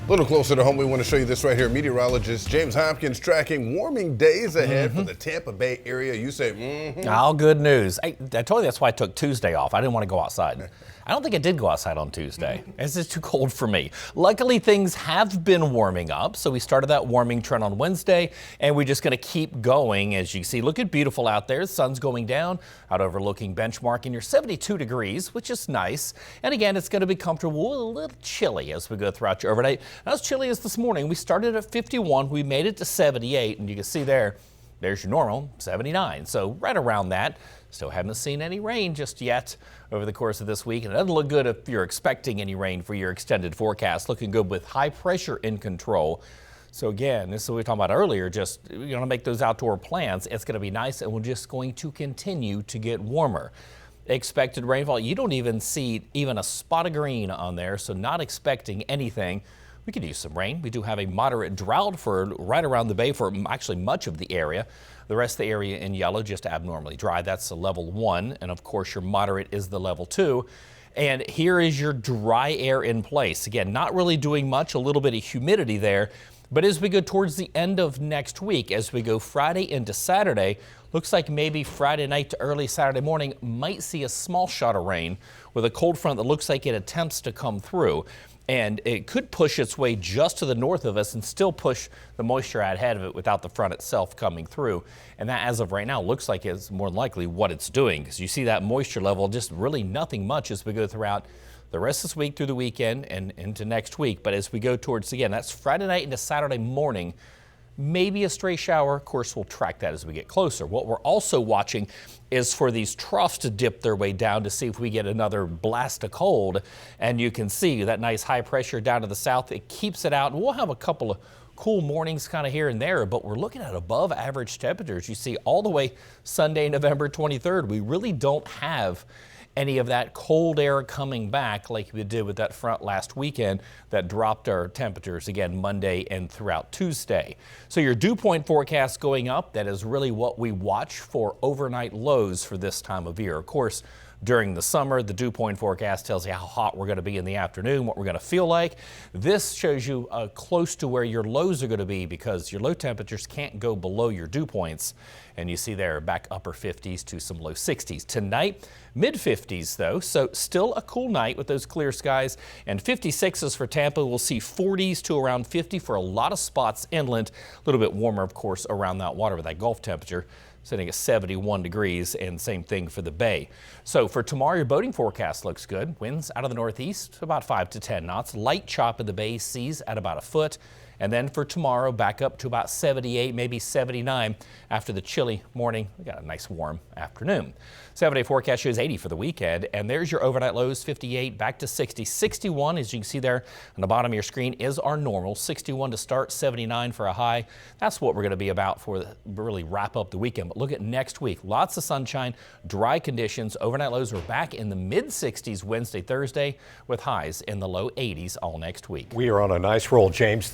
A little closer to home, we want to show you this right here. Meteorologist James Hopkins tracking warming days ahead for the Tampa Bay area. You say, All good news. I told you that's why I took Tuesday off. I didn't want to go outside. I don't think I did go outside on Tuesday. It's just too cold for me. Luckily, things have been warming up. So we started that warming trend on Wednesday, and we're just going to keep going. As you see, look at beautiful out there. The sun's going down, out overlooking benchmark, and you're 72 degrees, which is nice. And again, it's going to be comfortable, a little chilly as we go throughout your overnight. Not as chilly as this morning. We started at 51. We made it to 78, and you can see there's your normal 79. So right around that. Still haven't seen any rain just yet over the course of this week. And it doesn't look good if you're expecting any rain for your extended forecast. Looking good with high pressure in control. So again, this is what we were talking about earlier. Just you want to make those outdoor plans. It's going to be nice, and we're just going to continue to get warmer. Expected rainfall, you don't even see even a spot of green on there. So not expecting anything. We could use some rain. We do have a moderate drought for right around the bay for actually much of the area. The rest of the area in yellow, just abnormally dry. That's the level 1. And of course, your moderate is the level 2. And here is your dry air in place. Again, not really doing much, a little bit of humidity there. But as we go towards the end of next week, as we go Friday into Saturday, looks like maybe Friday night to early Saturday morning might see a small shot of rain with a cold front that looks like it attempts to come through. And it could push its way just to the north of us and still push the moisture ahead of it without the front itself coming through. And that, as of right now, looks like it's more than likely what it's doing, because you see that moisture level, just really nothing much as we go throughout the rest of this week through the weekend and into next week. But as we go towards, again, that's Friday night into Saturday morning, maybe a stray shower. Of course, we'll track that as we get closer. What we're also watching is for these troughs to dip their way down to see if we get another blast of cold. And you can see that nice high pressure down to the south. It keeps it out. And we'll have a couple of cool mornings kind of here and there, but we're looking at above average temperatures. You see all the way Sunday, November 23rd. We really don't have any of that cold air coming back like we did with that front last weekend that dropped our temperatures again Monday and throughout Tuesday. So your dew point forecast going up, that is really what we watch for overnight lows for this time of year. Of course, during the summer, the dew point forecast tells you how hot we're going to be in the afternoon, what we're going to feel like. This shows you close to where your lows are going to be, because your low temperatures can't go below your dew points. And you see there back upper 50s to some low 60s. Tonight, mid 50s though, so still a cool night with those clear skies. And 56s for Tampa. We'll see 40s to around 50 for a lot of spots inland. A little bit warmer, of course, around that water with that Gulf temperature sitting at 71 degrees, and same thing for the bay. So for tomorrow, your boating forecast looks good. Winds out of the northeast about 5 to 10 knots. Light chop in the bay, seas at about a foot. And then for tomorrow, back up to about 78, maybe 79 after the chilly morning. We got a nice warm afternoon. 7-day forecast shows 80 for the weekend. And there's your overnight lows, 58 back to 60. 61, as you can see there on the bottom of your screen, is our normal. 61 to start, 79 for a high. That's what we're going to be about for really wrap up the weekend. But look at next week. Lots of sunshine, dry conditions. Overnight lows are back in the mid 60s Wednesday, Thursday, with highs in the low 80s all next week. We are on a nice roll, James.